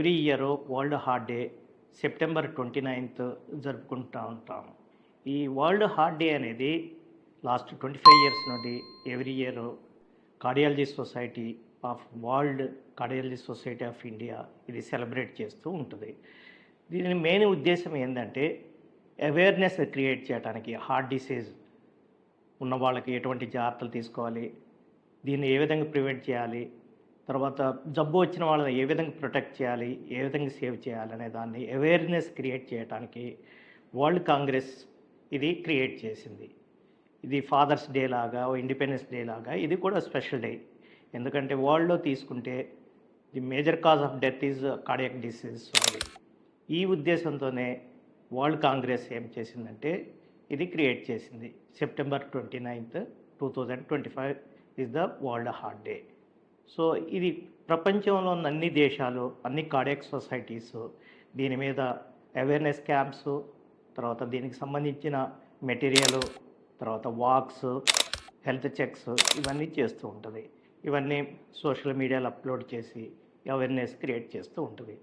Every year world heart day September 29th జరుపుకుంటూ ఉంటాం. ఈ వరల్డ్ హార్ట్ డే అనేది లాస్ట్ 25 ఇయర్స్ నుండి every year cardiology society of world cardiology society of India ఇది celebrate చేస్తూ ఉంటుంది. దీని మెయిన్ ఉద్దేశం ఏంటంటే అవేర్నెస్ క్రియేట్ చేయడానికి, హార్ట్ డిసీజ్ ఉన్న వాళ్ళకి ఎటువంటి జాగ్రత్తలు తీసుకోవాలి, దీన్ని ఏ విధంగా ప్రివెంట్ చేయాలి, తర్వాత జబ్బు వచ్చిన వాళ్ళని ఏ విధంగా ప్రొటెక్ట్ చేయాలి, ఏ విధంగా సేవ్ చేయాలి అనే దాన్ని అవేర్నెస్ క్రియేట్ చేయడానికి వరల్డ్ కాంగ్రెస్ ఇది క్రియేట్ చేసింది. ఇది ఫాదర్స్ డే లాగా, ఇండిపెండెన్స్ డే లాగా ఇది కూడా స్పెషల్ డే. ఎందుకంటే వరల్డ్లో తీసుకుంటే the major cause of death is cardiac disease. ఈ ఉద్దేశంతోనే వరల్డ్ కాంగ్రెస్ ఏం చేసిందంటే ఇది క్రియేట్ చేసింది. September 29th 2025 is the world heart day. So ఇది ప్రపంచంలో ఉన్న అన్ని దేశాలు, అన్ని కార్డియాక్ సొసైటీస్ దీని మీద అవేర్నెస్ క్యాంప్స్, తర్వాత దీనికి సంబంధించిన మెటీరియల్, తర్వాత వాక్స్, హెల్త్ చెక్స్ ఇవన్నీ చేస్తూ ఉంటుంది. ఇవన్నీ సోషల్ మీడియాలో అప్లోడ్ చేసి అవేర్నెస్ క్రియేట్ చేస్తూ ఉంటుంది.